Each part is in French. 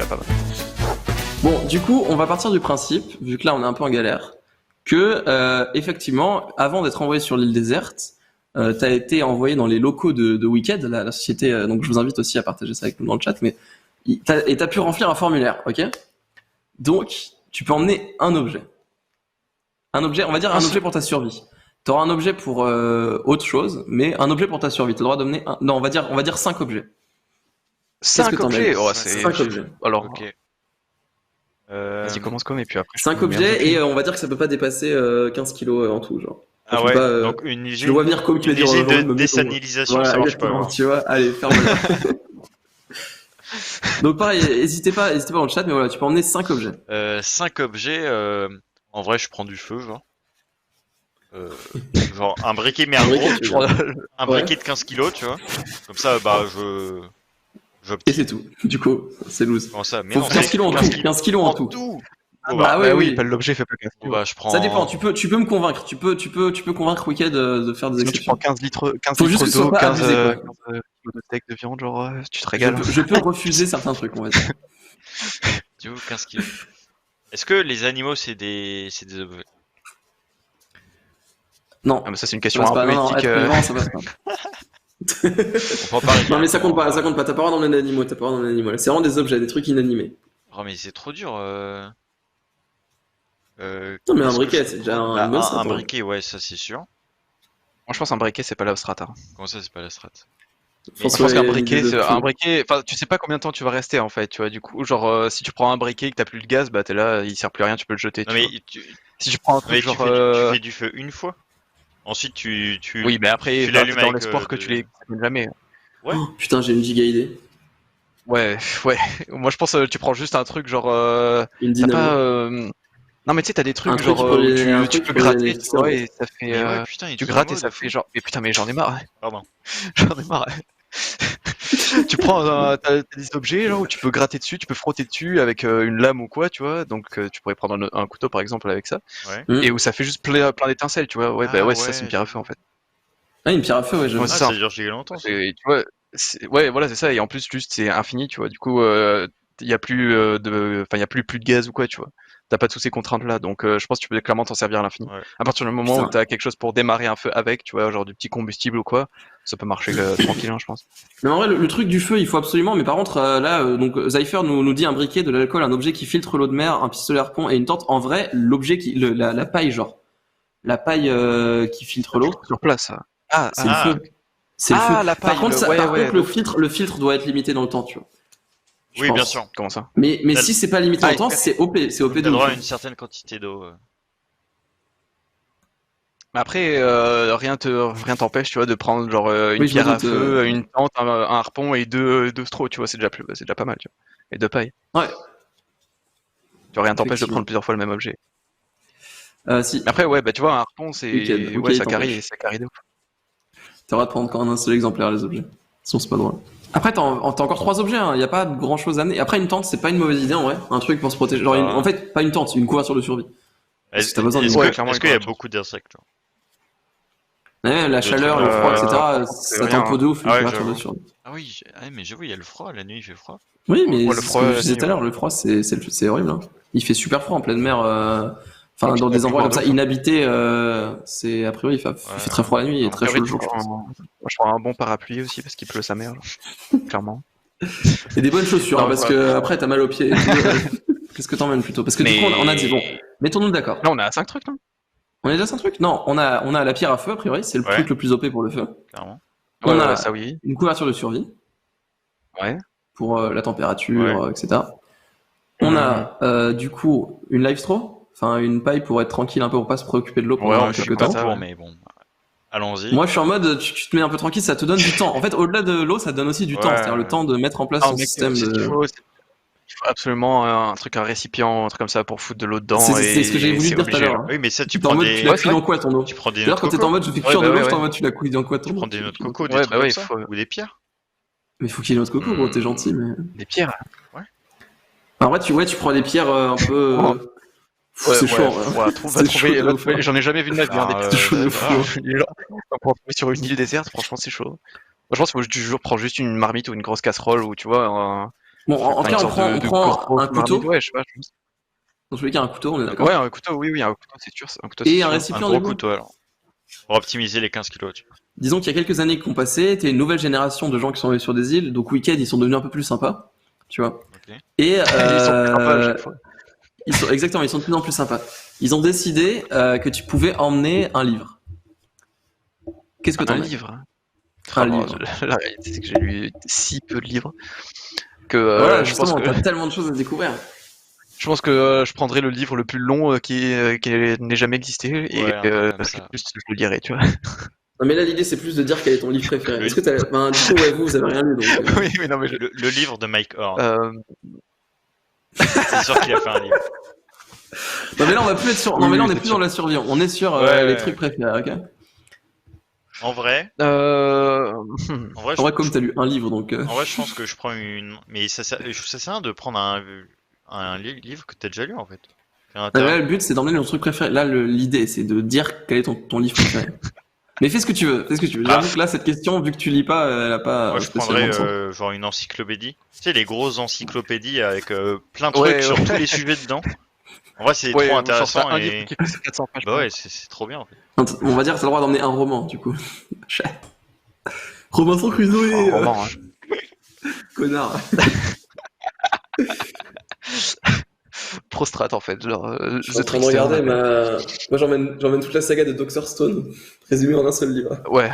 déjà pas mal. Bon, du coup, on va partir du principe, vu que là on est un peu en galère, que effectivement, avant d'être envoyé sur l'île déserte, t'as été envoyé dans les locaux de Wicked, la société. Donc je vous invite aussi à partager ça avec nous dans le chat, mais t'as pu remplir un formulaire, ok? Donc tu peux emmener un objet. Un objet, on va dire un objet pour ta survie. T'auras un objet pour autre chose, mais un objet pour ta survie. T'as le droit d'emmener un. Non, on va dire 5 objets. 5 objets. Oh, c'est 5 objets. Alors, Ok. vas-y, commence comme et puis après. 5 objets et on va dire que ça peut pas dépasser 15 kilos en tout, genre. Ah Faut ouais, pas, donc une je le vois venir comme tu une vas dire. usine de désanilisation, Voilà, ça marche pas. exactement, Ouais. tu vois. Allez, ferme-la. Donc pareil, n'hésitez pas dans le chat, mais voilà, tu peux emmener 5 objets. 5 objets, en vrai, je prends du feu, genre. Genre un briquet, mais un gros, briquet, tu veux dire. un Ouais. briquet de 15 kilos, tu vois. Comme ça, bah, Et c'est tout. Du coup, c'est loose. Comment ça? Mais Faut non, 15 c'est kilos en 15 tout. 15 kilos en tout. Bon, bah, bah, oui. Pas l'objet fait pas 15 bon, bah, je prends. Ça dépend. Tu peux me convaincre. Tu peux convaincre Wicked de faire des Sinon, tu exceptions. prends 15 litres, 15 Faut juste litres que ce soit d'eau, pas 15 abusé, quoi. kilos de steak de viande, genre, tu te régales. Je peux refuser certains trucs, on va dire. Du coup, 15 kilos. Est-ce que les animaux, c'est des objets? Non. Ah, mais ça, c'est une Ça question passe un pas. peu Non, éthique. être vivant, ça passe pas. On peut en parler. Non, mais ça compte pas. Ça compte pas. T'as pas le droit d'emmener d'animaux. T'as pas le droit d'emmener d'animaux. C'est vraiment des objets, des trucs inanimés. Oh, mais c'est trop dur. Non, mais un qu'est-ce que briquet, je- c'est déjà Bah, un must. un attends. briquet, ouais, ça c'est sûr. Moi, je pense un briquet, c'est pas la strat. Hein. Comment ça, c'est pas la strat? Faut Je pense qu'un une briquet, idée de prix. enfin, tu sais pas combien de temps tu vas rester en fait, tu vois. Du coup, genre, si tu prends un briquet et que t'as plus de gaz, bah t'es là, il sert plus à rien, tu peux le jeter. Non, Tu mais vois. Si tu prends un mais truc tu genre, fais du feu une fois. Ensuite, tu oui, mais après, tu bah, l'allumes t'es dans avec, l'espoir que tu les consumes jamais. Ouais. Oh, putain, j'ai une giga idée. Ouais. Moi, je pense, tu prends juste un truc genre, Une t'as dynamo. pas. Non, mais tu sais, t'as des trucs Un truc genre pour où les- un tu truc peux pour gratter, les- tu vois, et ça fait. Mais ouais, putain, il Tu est grattes et tout ça en mode fait fou. genre. Mais putain, mais j'en ai marre. Pardon. J'en ai marre. Tu prends t'as des objets genre où tu peux gratter dessus, tu peux frotter dessus avec une lame ou quoi, tu vois. Donc tu pourrais prendre un couteau par exemple avec ça, Ouais. Hmm. et où ça fait juste plein d'étincelles, tu vois. Ouais, bah Ah ouais, ça c'est une ouais, pierre à feu en fait. Ah, une pierre à feu, ouais, j'avoue. Ouais, Ah, c'est ça. ça dure giga longtemps, ça. Et, tu vois, ouais, voilà, c'est ça. Et en plus, juste c'est infini, tu vois. Du coup, il y a plus enfin, il y a plus de gaz ou quoi, tu vois. T'as pas tous ces contraintes là, donc je pense que tu peux clairement t'en servir à l'infini. Ouais. À partir du moment où Putain. t'as quelque chose pour démarrer un feu avec, tu vois, genre du petit combustible ou quoi, ça peut marcher tranquille, hein, je pense. Mais en vrai, le truc du feu, il faut absolument. Mais par contre, là, donc Zypher nous dit un briquet, de l'alcool, un objet qui filtre l'eau de mer, un pistolet harpon et une tente. En vrai, l'objet la paille, genre, la paille qui filtre l'eau, Sur place. Ça. Ah, c'est Ah. le feu. C'est le Ah, feu. la paille, Par contre, le- ouais, par ouais, contre, donc- le filtre doit être limité dans le temps, tu vois. Je Oui, pense. bien sûr. Comment ça? Mais T'as- si c'est pas limité dans le temps, c'est OP, c'est OP T'as de droit ouf. à une certaine quantité d'eau. Mais après, rien t'empêche, tu vois, de prendre genre une Oui, je me pierre à doute, feu, une tente, un harpon et deux straws, tu vois, c'est déjà pas mal, tu vois. Et deux pailles. Ouais. Tu vois, rien t'empêche de Effectivement. prendre plusieurs fois le même objet. Si. Mais après, ouais, bah tu vois, un harpon, c'est. Weekend, Ouais, ça t'empêche. carry de ouf. T'as le droit de prendre qu'un seul exemplaire, les objets. Sinon, c'est pas drôle. Après, t'as encore 3 objets, hein. Y a pas grand chose à amener. Après, une tente, c'est pas une mauvaise idée, en vrai. Un truc pour se protéger. Genre, en fait, pas une tente, une couverture de survie. Parce que t'as besoin de- Est-ce Ouais, que- clairement, est-ce qu'il y a une beaucoup d'insectes, genre? Ouais, la chaleur, le trucs, froid, etc. c'est Ça rien, t'en peut de ouf, une Ah ouais, couverture de j'avoue. survie. Ah oui, mais j'avoue, il y a le froid, la nuit il fait froid. Oui, mais Ouais, le c'est ce froid, que je la disais nuit, tout à l'heure, ouais. le froid, c'est horrible, hein. Il fait super froid en pleine mer, enfin, Ouais, puis dans t'as des plus endroits le comme ça, vent, inhabités, c'est, a priori, il fait très froid la nuit et très chaud le jour, je pense. Moi, je prends un bon parapluie aussi parce qu'il pleut sa mère, là. Clairement. Et des bonnes chaussures, Non, hein, parce ouais. que après, t'as mal aux pieds et tout. Qu'est-ce que t'emmènes plutôt? Parce que du coup, on a dit, bon, mettons-nous d'accord. Là, on a 5 trucs, non? On a déjà 5 trucs? Non, on a la pierre à feu, a priori, c'est le Ouais. truc le plus OP pour le feu. Clairement. On Ouais, a ça oui. une couverture de survie Ouais. pour la température, Ouais. etc. On a du coup une live straw, enfin une paille pour être tranquille un peu pour pas se préoccuper de l'eau pendant Ouais, je suis quelques pas temps. ça, pour, ouais. mais bon. Allons-y. Moi je suis en mode tu te mets un peu tranquille, ça te donne du temps. En fait, au-delà de l'eau, ça te donne aussi du Ouais. temps, c'est-à-dire le temps de mettre en place Ah, son mec, système c'est ce qu'il de. faut, il faut absolument un récipient, un truc comme ça pour foutre de l'eau dedans. C'est ce que j'avais voulu c'est dire tout à obligé, l'heure. là. hein. Oui, mais ça, tu T'es en prends mode des. tu la Ouais, cuis c'est dans quoi ton eau? Tu prends des noix D'ailleurs, de quand t'es coco. en mode je fais Ouais, cuire bah de l'eau, ouais, je t'en ouais. mode tu la couilles dans quoi ton Tu eau? prends des noix de coco, des Ouais, trucs bah comme ouais, ça. faut Ou des pierres. Mais faut qu'il y ait notre coco, gros, t'es gentil, mais. des pierres. En vrai, tu prends des pierres un peu. Oh. C'est chaud. Va C'est trouver. chaud de ouf, hein. J'en ai jamais vu de ma vie. Ah, Des c'est chaud de pierres. fou. Pour trouver sur une île déserte, franchement, c'est chaud. Moi, je pense qu'il faut toujours prendre juste une marmite ou une grosse casserole ou tu vois, Bon, en tout Enfin, cas, une on sorte prend, de on prend grosse un marmite, couteau. ouais, je sais pas. Dans tous les cas, un couteau, on est d'accord. Ouais, un couteau, oui, oui, un couteau, c'est sûr, un couteau, c'est Et un sûr. Un récipient, gros du coup. couteau alors. Pour optimiser les 15 kilos. Tu vois. Disons qu'il y a quelques années qui ont passé, t'es une nouvelle génération de gens qui sont allés sur des îles, donc Wicked, ils sont devenus un peu plus sympas, tu vois. Ok. Et Ils sont plus sympas à chaque fois. exactement, ils sont de plus en plus sympas. Ils ont décidé que tu pouvais emmener un livre. Qu'est-ce que Un t'emmènes? livre. Un Alors, livre. la réalité, c'est que j'ai lu si peu de livres que Voilà, je pense justement, que t'as tellement de choses à découvrir. je prendrai le livre le plus long qui n'ait jamais existé Ouais, et un truc comme ça. juste je le lirai, tu vois. Non, mais là, l'idée, c'est plus de dire quel est ton livre préféré. Le, Est-ce que t'as, ben, du coup, ouais, vous avez rien lu, donc, Oui, mais non, mais le livre de Mike Horn. euh, C'est sûr qu'il a fait un livre. Non, mais là, on va plus être sur, non, oui, mais là, oui, on est c'est plus sûr. dans la survie. On est sur, Ouais. les trucs préférés, ok? En vrai, Euh, en vrai, En vrai, comme t'as lu un livre, donc, en vrai, je pense que je prends une. Mais je trouve ça sert de prendre un livre que t'as déjà lu en fait. Quel non, mais intérêt. là, le but, c'est d'emmener ton truc préféré. Là, l'idée, c'est de dire quel est ton livre préféré. Mais fais ce que tu veux, fais ce que tu veux. Ah. J'avoue que là, cette question, vu que tu lis pas, elle a pas Moi, je spécialement prendrais de sens. genre une encyclopédie. Tu sais, les grosses encyclopédies avec plein de Ouais, trucs sur ouais. tous les sujets dedans. En vrai, c'est Ouais, trop genre t'as intéressant un livre et. qui fait 400 pages. Bah ouais, c'est trop bien en fait. On va dire que t'as le droit d'emmener un roman, du coup. Robinson Crusoe, Un roman, hein. connard. Prostrate en fait, genre Je suis en The train de Trickster. regarder Moi, j'emmène toute la saga de Dr. Stone, résumée en un seul livre. Ouais.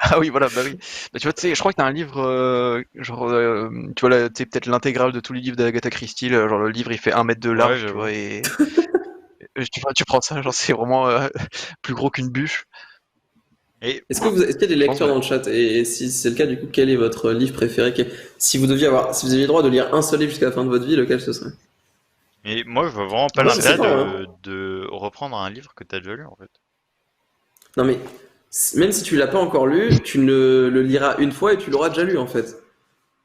Ah oui, voilà, bah oui. Bah, tu vois, tu sais, je crois que t'as un livre, genre, tu vois, là, tu sais, peut-être l'intégrale de tous les livres d'Agatha Christie, genre le livre il fait 1 mètre de Ouais, large, tu j'avoue. vois, et tu prends ça, genre c'est vraiment plus gros qu'une bûche. Et Est-ce qu'il y a des Je pense, lecteurs ouais. dans le chat? Et si c'est le cas, du coup, quel est votre livre préféré? Si vous aviez le droit de lire un seul livre jusqu'à la fin de votre vie, lequel ce serait? Mais moi, je vois vraiment pas Moi, je sais l'intérêt pas, hein. de reprendre un livre que t'as déjà lu en fait. Non, mais même si tu l'as pas encore lu, tu ne le liras une fois et tu l'auras déjà lu, en fait.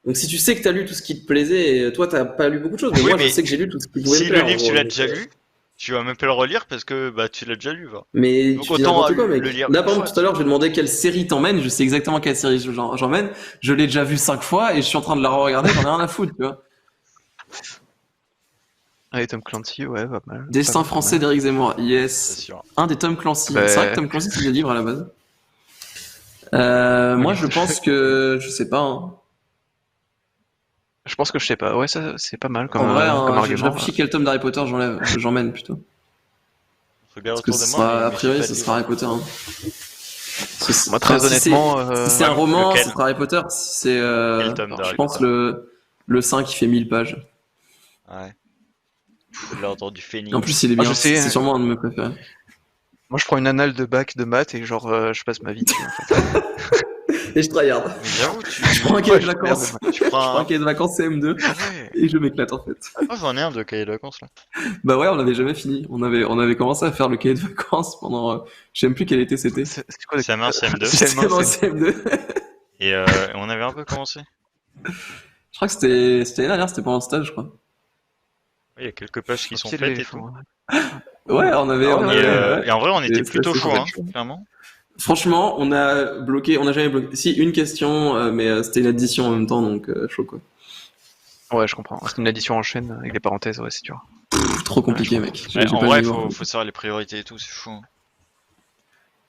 Donc, si tu sais que t'as lu tout ce qui te plaisait, et toi, t'as pas lu beaucoup de choses, mais Oui, moi, je mais sais que j'ai lu tout ce qui pouvait me si le plaire, en livre tu gros. l'as Donc, déjà lu, tu vas même pas le relire parce que bah tu l'as déjà lu, va. mais Donc tu dis autant n'importe quoi, mec. le lire Là, une par fois. exemple, tout à l'heure, j'ai demandé quelle série t'emmènes, je sais exactement quelle série j'emmène. Je l'ai déjà vue 5 fois et je suis en train de la re-regarder, j'en ai rien à foutre, tu vois. Allez, Tom Clancy, ouais, pas mal. Destin Pas mal, pas français mal. d'Éric Zemmour, C'est yes. sûr. Un des Tom Clancy. Bah, C'est vrai que Tom Clancy, c'est des livres à la base. oui, Moi, je pense que, je sais pas, hein. je pense que je sais pas. Ouais, ça c'est pas mal En vrai, comme hein, je argument. réfléchis quel tome d'Harry Potter j'emmène plutôt. Je regarde Parce que autour de ce moi, sera, a mais j'ai priori, pas ce de sera livre. Harry Potter, hein. Moi, très honnêtement, Si c'est un Ouais, roman, lequel ce sera Harry Potter. Si c'est, Quel tome alors, je d'Harry pense Potter? le 5 qui fait 1000 pages. Ouais. L'ordre du En plus, Phénix. il est ah, je bien. sais, C'est sûrement un de mes préférés. moi je prends une annale de bac de maths et genre je passe ma vie dessus en fait. Et je tryhard. Mais j'avoue, tu. Je prends un cahier Ouais, de je regarde, vacances. Tu Je prends prends un un. cahier de vacances CM2 Ah ouais. et je m'éclate en fait. Oh, j'en ai un de cahier de vacances là. Bah ouais, on n'avait jamais fini. On avait commencé à faire le cahier de vacances pendant, je sais même plus quel été c'était. C'est quoi CM1, CM2. C'était dans le CM2. Et on avait un peu commencé. Je crois que c'était l'année dernière, c'était pendant le stage, je crois. Oui, il y a quelques pages qui Au sont pied de faites et l'éléphant, tout. ouais. Ouais, on avait, Ah on ouais, Et, avait, ouais. ouais. et en vrai, on était C'était plutôt assez chaud, cool. hein, clairement. Franchement, on n'a jamais bloqué. Si, une question, mais c'était une addition en même temps, donc chaud quoi. Ouais, je comprends. C'est une addition en chaîne avec des parenthèses, ouais, c'est dur. Trop compliqué, je mec. Ouais, J'ai en pas le vrai, niveau. faut savoir les priorités et tout, c'est fou.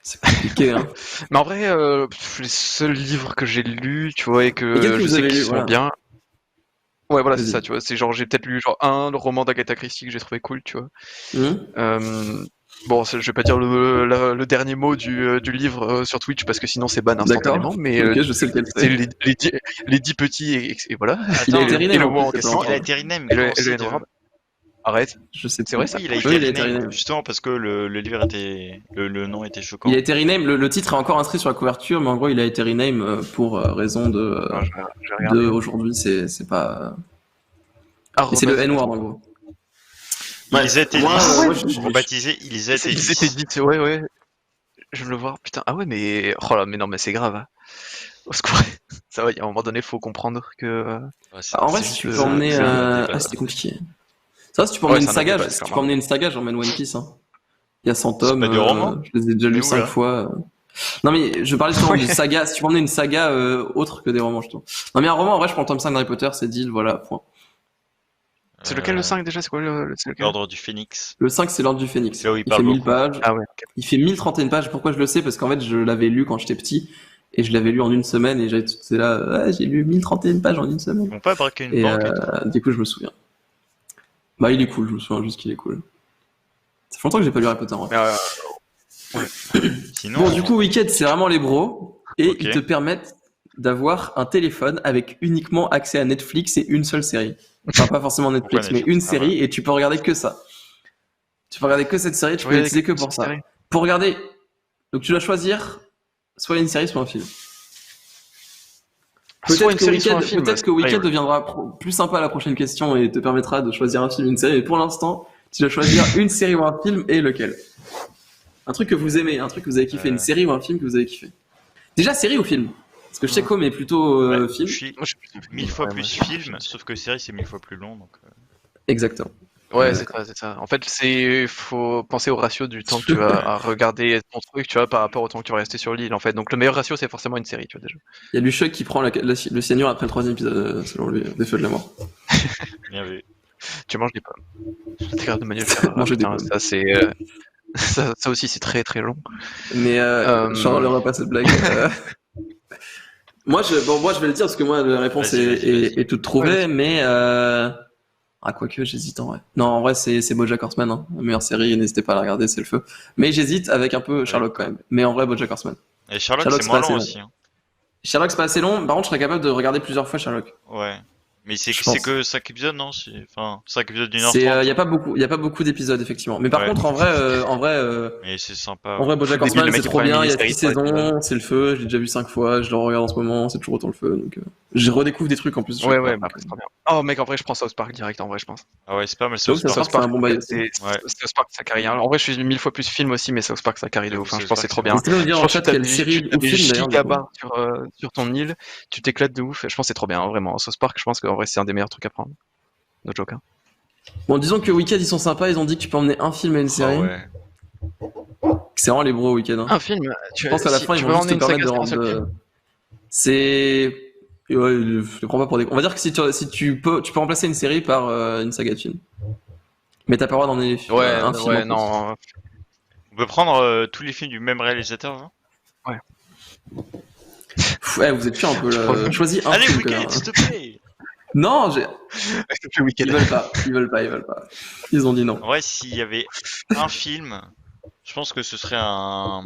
C'est compliqué, hein. Mais en vrai, les seuls livres que j'ai lus, tu vois, et Et qu'est-ce que que je vous sais avez qu'ils lu, sont voilà. bien. Ouais, voilà, c'est Vas-y. ça, tu vois. C'est genre, j'ai peut-être lu genre un roman d'Agatha Christie que j'ai trouvé cool, tu vois. Euh, bon, je vais pas dire le dernier mot du livre sur Twitch parce que sinon c'est ban D'accord. instantanément, mais Ok, je sais lequel c'est c'est. les 10 petits et voilà. Il a Attends, été Et rename le en mot plus, en il y a pas question. il a longtemps. été rename, Et comment et le c'est déjà? Edward. Arrête. Je sais C'est pas. vrai ça? Oui, il a Je été Oui, sais il a plus. été rename, rename. justement parce que le livre était. Le nom était Il choquant. a été rename. Le titre est encore inscrit sur la couverture, mais en gros, il a été rename pour raison Non, j'ai de regardé. aujourd'hui. C'est pas. Et c'est le Arrobase N-word Master. en gros. Ils Bref, étaient moi, Ah 10. ouais, moi, Rebaptisés, ils étaient ils étaient 10. 10, ouais, ouais. Je viens de le voir, putain. Ah ouais, mais oh là, mais non, mais c'est grave, hein. Au secours. Ça va, il y a un moment donné, faut comprendre que Ouais, en vrai, c'est si juste tu peux emmener, c'est un ah, débat. c'était compliqué. Ça, si tu peux emmener ouais, une c'est un autre saga, débat, si tu peux clairement. emmener une saga, j'emmène One Piece, hein. Il y a 100 C'est tomes, pas des romans? je les ai déjà Mais lus où 5 là? fois. Non mais je parlais justement Ouais. d'une saga. Si tu peux emmener une saga autre que des romans, je trouve. Non mais un roman, en vrai, je prends le tome 5 d'Harry Potter, c'est deal, voilà, point. C'est lequel le Euh, 5 déjà? C'est quoi c'est lequel? L'Ordre du Phénix. Le 5, c'est l'Ordre du C'est Phénix. là où il Il fait parle 1000 beaucoup. pages. Ah ouais, ok. Il fait 1031 pages. Pourquoi je le sais? Parce qu'en fait, je l'avais lu quand j'étais petit. Et je l'avais lu en une semaine. Et j'avais tout, c'est là, ouais, j'ai lu 1031 pages en une Ils semaine. vont pas braquer une Et banque et tout. du coup, je me souviens. Bah, il est cool. Je me souviens juste qu'il est cool. Ça fait longtemps que j'ai pas lu Harry Potter, en vrai. Mais, Sinon, Bon, du coup, Wicked, c'est vraiment les bros. Et Ok. ils te permettent d'avoir un téléphone avec uniquement accès à Netflix et une seule série. Enfin, pas forcément Netflix, Pourquoi mais Netflix? une Ah, série et tu peux regarder que ça. Tu peux regarder que cette série, tu peux ouais, l'utiliser que pour ça. série. Pour regarder, donc tu dois choisir soit une série, soit un film. Soit une série, soit un film. Peut-être que c'est pareil, Wicked ouais. deviendra plus sympa à la prochaine question et te permettra de choisir un film, une série. Mais pour l'instant, tu dois choisir une série ou un film et lequel. Un truc que vous aimez, un truc que vous avez kiffé, une série ou un film que vous avez kiffé. Déjà, série ou film? Parce que je sais qu'Home est plutôt Ouais, film. je suis Moi, je suis plutôt film. 1000 fois Ouais, moi, plus je suis film, sauf que série c'est 1000 fois plus long. Donc, Exactement. Ouais, c'est ça. En fait, faut penser au ratio du temps que tu vas à regarder ton truc, tu vois, par rapport au temps que tu vas rester sur l'île, en fait. Donc, le meilleur ratio, c'est forcément une série, tu vois, déjà. Il y a Luchuk qui prend le cyanure après le troisième épisode, selon lui, des Feux de la Mort. bien vu. Tu manges des pommes. L'intégrale de Manuel Ferrara, Manger des putain, pommes. ça, c'est, ça aussi, c'est très, très long. Mais Charles n'aura pas cette blague. Moi, moi, je vais le dire parce que moi, la réponse Vas-y. est toute trouvée, mais ah, quoique, j'hésite en vrai. Non, en vrai, c'est BoJack Horseman, hein. La meilleure série, n'hésitez pas à la regarder, c'est le feu. Mais j'hésite avec un peu Sherlock quand même. Mais en vrai, BoJack Horseman. Et Sherlock, Sherlock, c'est c'est moins pas assez long long. aussi. Hein. Sherlock, c'est pas assez long. Par contre, je serais capable de regarder plusieurs fois Sherlock. Ouais. Mais Je c'est pense. que 5 épisodes, non? Enfin, 5 épisodes d'une heure C'est, 30. y a pas beaucoup d'épisodes effectivement. Mais par Ouais. contre, Mais c'est sympa. en vrai, C'est BoJack débile, Horseman, le mec c'est qui trop prend une bien. Il y a mini-série 6 de 3 épisodes. saisons, c'est le feu. Je l'ai déjà vu 5 fois. Je le regarde en ce moment. C'est toujours autant le feu. Donc, je redécouvre des trucs en plus. Ouais, chaque fois, bah donc, après, c'est trop bien. Oh, mec, en vrai, je prends South Park direct, en vrai, je pense. Ah ouais, c'est pas mal j'avoue South que Park. South Park, c'est un bon bail aussi. Ouais. South Park, ça carry. En vrai, je suis 1000 fois plus film aussi, mais South Park, ça carry de J'avoue, ouf. Hein. Je South pense que c'est Park, trop c'est bien. N'hésitez pas à me dire Je en pense que chat quelle série t'as ou des film d'ailleurs. Du coup. gigabarres sur ton île, tu t'éclates de ouf. Je pense que c'est trop bien, hein, vraiment. South Park, je pense qu'en vrai, c'est un des meilleurs trucs à prendre. No joke, hein. Bon, disons que Wicked, ils sont sympas. Ils ont dit que tu peux emmener un film et une Ah série. ouais. C'est vraiment les bros Wicked. Hein. Un film, Je pense qu'à la fin, ils tu vont veux juste emmener te une permettre saga de sur un rendre. seul film. C'est. Ouais, je les prends pas pour des. On va dire que si tu peux remplacer une série par une saga de films. Mais t'as pas le droit d'emmener un film en plus. non. On peut prendre tous les films du même réalisateur, genre? Ouais, vous êtes chiant un peu là. Choisis un Allez, film, Wicked, connard. s'il te plaît! Non, Le week-end. ils veulent pas. Ils veulent pas. Ils veulent pas. Ils ont dit non. En vrai, s'il y avait un film, je pense que ce serait un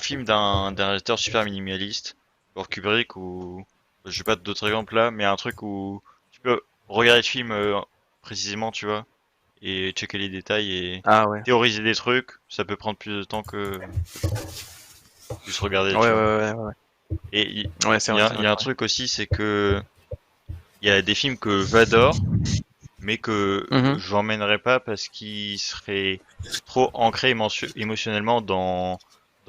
film d'un réalisateur super minimaliste, genre Kubrick ou je sais pas d'autres exemples là, mais un truc où tu peux regarder le film précisément, tu vois, et checker les détails et Ah ouais. théoriser des trucs. Ça peut prendre plus de temps que juste regarder. Ouais, Tu vois. ouais. Et Ouais, c'est vrai. il y a un truc aussi, c'est que il y a des films que j'adore, mais que Mhm. j'emmènerais pas parce qu'ils seraient trop ancrés émotionnellement dans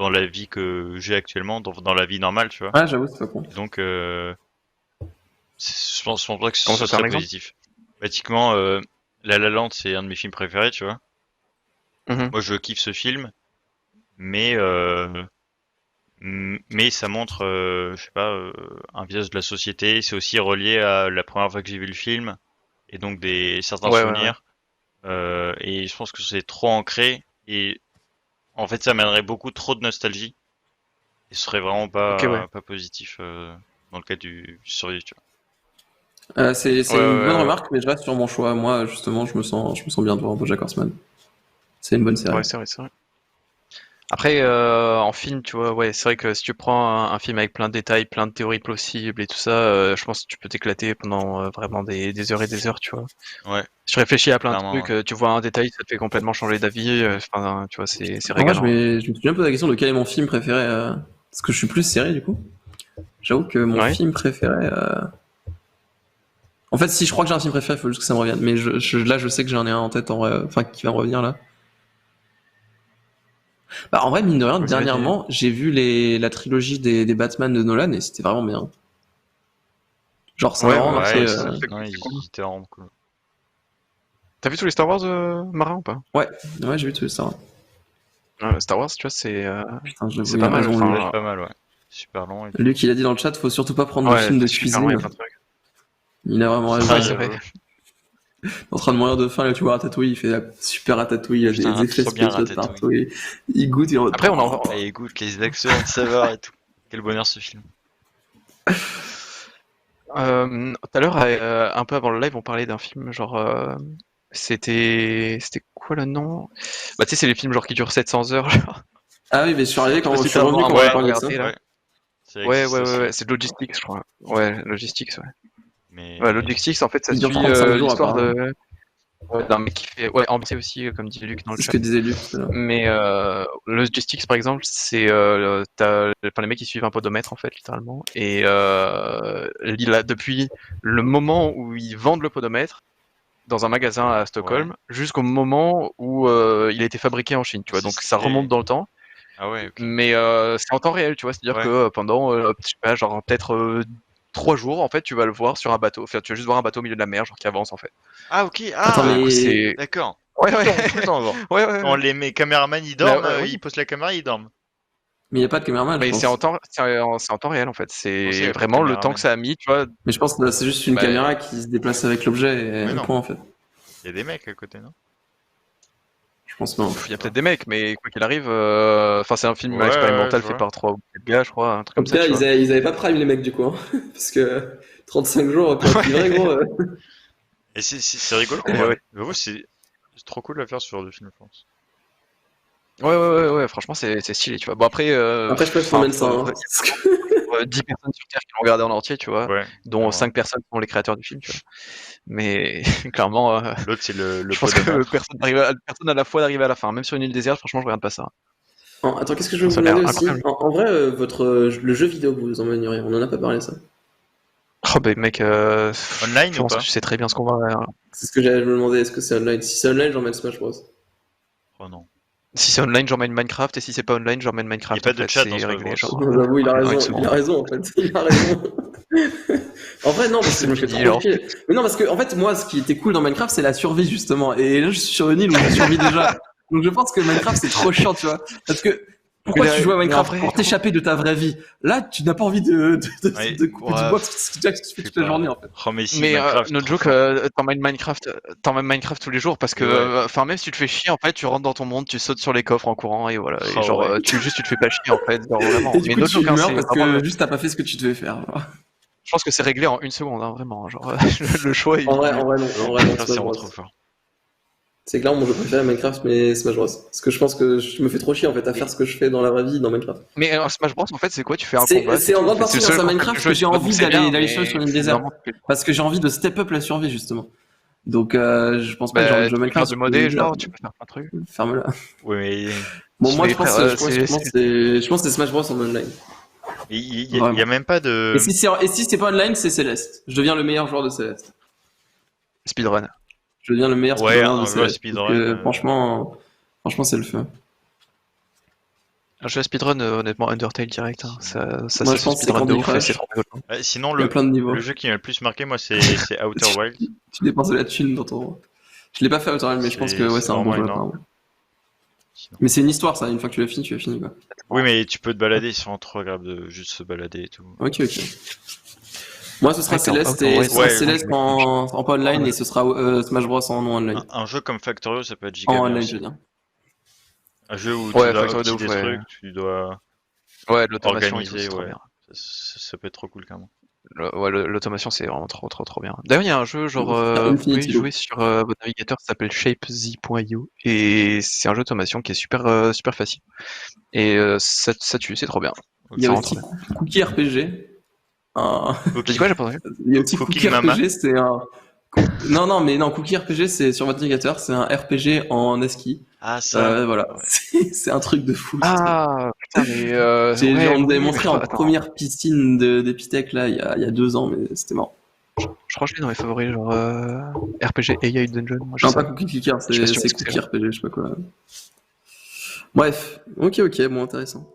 la vie que j'ai actuellement, dans la vie normale, tu vois. Ouais, j'avoue, c'est pas con. Et donc, je pense pas que Comment ce ça, c'est un serait exemple? positif. Pratiquement, La La Land, c'est un de mes films préférés, tu vois. Mhm. Moi, je kiffe ce film, mais mais ça montre, je sais pas, un visage de la société. C'est aussi relié à la première fois que j'ai vu le film, et donc certains Ouais. souvenirs. Et je pense que c'est trop ancré, et en fait, ça mènerait beaucoup trop de nostalgie. Et ce serait vraiment Ok, ouais. pas positif dans le cas du survie, tu C'est Ouais, une bonne ouais. remarque, mais je reste sur mon choix. Moi, justement, je me sens bien devant BoJack Horseman. C'est une bonne série. Ouais, c'est vrai. Après, en film, tu vois, ouais, c'est vrai que si tu prends un film avec plein de détails, plein de théories possibles et tout ça, je pense que tu peux t'éclater pendant vraiment des heures et des heures, tu vois. vois. Ouais, Si tu réfléchis à plein de clairement. trucs, tu vois un détail, ça te fait complètement changer d'avis. Enfin, tu vois, c'est En vrai, régalant. je me suis bien posé la question de quel est mon film préféré. Parce que je suis plus série, du coup. J'avoue que mon Ouais. film préféré. En fait, si je crois que j'ai un film préféré, il faut juste que ça me revienne. Mais là, je sais que j'en ai un en tête en vrai. Enfin, qui va me revenir là. Bah, en vrai, mine de rien, Vas-y, dernièrement, j'ai vu la trilogie des Batman de Nolan et c'était vraiment bien. Genre, ça Ouais, m'a vraiment ouais, marqué. Ouais, c'est non, cool, c'est cool. il était vraiment cool. T'as vu tous les Star Wars, Marin, ou pas? Ouais, j'ai vu tout ça. Star Wars, tu vois, c'est Putain, j'avoue, c'est il pas a mal. raison, Enfin, Luc. Ça va être pas mal, ouais. Super long. Et tout. Luc, il a dit dans le chat, faut surtout pas prendre de ouais, film de c'est super long, il y a cuisine. plein de trucs. Il a vraiment raison. Ouais, Ah, c'est j'avoue. vrai. En train de mourir de faim, là, tu vois Ratatouille, il fait la super Ratatouille, il a Putain, des effets trop bien, spéciaux de Ratatouille. partout, et il goûte, et en mode, Après, on en oh, Et écoute, les excellentes saveurs et tout. Quel bonheur ce film. tout à l'heure, un peu avant le live, on parlait d'un film genre c'était quoi le nom? Bah tu sais, c'est les films genre qui durent 700 heures. Genre. Ah oui, mais je suis arrivé Je sais pas quand si je suis t'as revenu un quand on moment a Ouais, parlé de ça. regardé là. ouais. Ça Ouais, existe ouais, ouais, aussi. ouais, c'est Logistics, je crois. Ouais, Logistics, ouais. Mais Ouais, Logistics, en fait, ça Il dure suit 35 jours, l'histoire apparemment. d'un mec qui fait. Ouais, Ambiance aussi, comme dit Luc dans le C'est ce chat. que disait Luc tout à l'heure. Mais Logistics, par exemple, c'est enfin, les mecs qui suivent un podomètre en fait, littéralement. Et depuis le moment où ils vendent le podomètre dans un magasin à Stockholm jusqu'au moment où il a été fabriqué en Chine, tu vois. c'est Donc ça stylé. remonte dans le temps, Ah ouais, ok. mais c'est en temps réel, tu vois. C'est-à-dire Ouais. que pendant, je sais pas, genre peut-être 3 jours, en fait, tu vas le voir sur un bateau. Enfin, tu vas juste voir un bateau au milieu de la mer, genre qui avance en fait. Ah ok, Attends, Du coup, mais c'est d'accord. ouais, ouais, Tout le temps, genre. ouais, ouais, Quand ouais. les caméramans ils Bah, dorment, ouais, ils oui. posent la caméra, ils dorment. il n'y a pas de caméraman, je Mais pense. c'est en temps réel en fait. Comment ça, y C'est a pas de vraiment le temps caméraman? que ça a mis, tu vois. Mais je pense que c'est juste une Bah, caméra qui se déplace avec l'objet Mais et non. point, en fait. Il y a des mecs à côté, non? Je pense pas. il y a peut-être des mecs, mais quoi qu'il arrive, enfin c'est un film Ouais, expérimental je fait vois. par 3 ou 4 gars, je crois, un truc En comme tout ça, cas, tu vois. ils avaient pas Prime, les mecs, du coup. Hein. Parce que 35 jours, pour être livré, gros. Et c'est rigolo, Et quoi. ouais. J'avoue, c'est trop cool à faire ce genre de film, je pense. Ouais, franchement c'est stylé, tu vois. Bon après, Après, je sais pas si enfin, t'emmènes ça. Hein. Parce que- 10 personnes sur Terre qui l'ont regardé en entier, tu vois, Ouais, dont vraiment. 5 personnes sont les créateurs du film, tu vois. Mais clairement, L'autre, c'est le je pense que podomètre. personne à la fois d'arriver à la fin. Même sur une île déserte, franchement, je regarde pas ça. Attends, qu'est-ce que je veux vous Ça a l'air demander aussi incroyable. en vrai, le jeu vidéo que vous emmèneriez, on en a pas parlé, ça. Oh bah mec, Online je ou pense que pas? tu sais très bien ce qu'on va. C'est ce que j'allais me demander, est-ce que c'est online? Si c'est online, j'emmène Smash Bros. Oh non. Si c'est online, j'emmène Minecraft, et si c'est pas online, j'emmène Il y a Minecraft, pas en de fait, chat dans c'est Smash réglé, Bros. genre, J'avoue, il a une raison, il a raison, en fait. Il a raison. En vrai, non, parce que je me fais Speedy, trop genre. chier. Mais non, parce que, en fait, moi, ce qui était cool dans Minecraft, c'est la survie, justement. Et là, je suis sur une île où je survis déjà. Donc, je pense que Minecraft, c'est trop chiant, tu vois. Parce que, pourquoi tu joues à Mais en Minecraft? vrai, Pour t'échapper de ta vraie vie. Là, tu n'as pas envie Ouais, de couper du ouais, bois, parce que c'est déjà ce que tu fais je sais toute la pas. journée, en fait. Oh mais si, mais Minecraft, no trop joke, fort. t'emmènes Minecraft tous les jours parce que, Et ouais. enfin, même si tu te fais chier, en fait, tu rentres dans ton monde, tu sautes sur les coffres en courant et voilà. Et Oh genre, ouais. tu te fais pas chier, en fait, genre vraiment. Et du Mais coup, no tu joke, hein, meurs c'est parce vraiment que juste t'as pas fait ce que tu devais faire. je pense que c'est réglé en 1 seconde, hein, vraiment. Genre, le choix est En vite vrai, vu. en vrai, non. En vrai, non, Minecraft, c'est Smash vraiment Bros. trop fort. C'est clairement mon jeu préféré, Minecraft, mais Smash Bros. Parce que je pense que je me fais trop chier, en fait, à faire ce que je fais dans la vraie vie dans Minecraft. Mais Smash Bros, en fait, c'est quoi? Tu fais un combat, C'est en tout. grande C'est partie le grâce seul à concept du Minecraft jeu, que j'ai tu vois. Donc envie c'est bien, d'aller mais sur une île faut déserte. vraiment que Parce que j'ai envie de step up la survie, justement. Donc, je pense pas que j'ai envie de bah, jouer à tu peux faire Minecraft du sur une île modé, genre, déserte. tu peux faire plein de trucs. Ferme-la. Ouais, mais Bon, moi, Mais je pense, frère, je pense que c'est Smash Bros en online. il y a Vraiment. même pas Et de. si c'est pas online, c'est Céleste. Je deviens le meilleur joueur de Céleste. speedrun. Je deviens le meilleur Ouais, speedrunner de un jeu à Céleste. Donc, speedrun. franchement, c'est le feu. Un jeu à speedrun, honnêtement, Undertale direct, hein. Ça Moi, se je pense que c'est speedrun de Candy ouf et c'est Crush. trop rigolo. Sinon, Il y a plein de niveaux. le jeu qui m'a le plus marqué, moi, c'est Outer Wilds. Tu dépenses de la thune dans ton. Je l'ai pas fait à Outer mais je pense que ouais, c'est un bon vraiment jeu énorme. apparemment. Sinon. Mais c'est une histoire ça, une fois que tu l'as fini quoi. Oui, mais tu peux te balader, c'est vraiment trop agréable de juste se balader et tout. Ok. Moi ce sera Céleste Outer et Wilds, ce sera ouais, Céleste en pas online et ce sera Smash Bros en non online. Un jeu comme Factorio, ça peut être giga En bien online, aussi. je veux dire. Un jeu où Ouais, tu dois Factorio de optimiser ouf, des ouais. trucs, tu dois Ouais, l'automation et tout, organiser, c'est trop ouais. bien. Ça peut être trop cool, carrément. Ouais, l'automation, c'est vraiment trop bien. D'ailleurs, il y a un jeu, genre, vous pouvez Infinity y jouer sur votre navigateur qui s'appelle shapez.io et c'est un jeu d'automation qui est super facile. Et ça tue, c'est trop bien. Il y a Ça rend aussi trop bien. Cookie RPG. T'as dit quoi, j'ai pas entendu? Il y a aussi Cooking Cookie Mama. RPG, c'est un. Non, Cookie RPG, c'est sur votre navigateur, c'est un RPG en ASCII. Ah, ça. Voilà, Ouais. c'est un truc de fou. Ah, putain, mais On nous avait oui, montré mais en attends. première piscine d'Epitech là, il y a 2 ans, mais c'était marrant. Je crois que je l'ai dans mes favoris, genre RPG AI Dungeon. Moi, je Non, sais pas pas. Cookie Clicker, Je sais pas si tu vois c'est ce que c'est, Cookie RPG, je sais pas quoi. Bref, ok, bon, intéressant.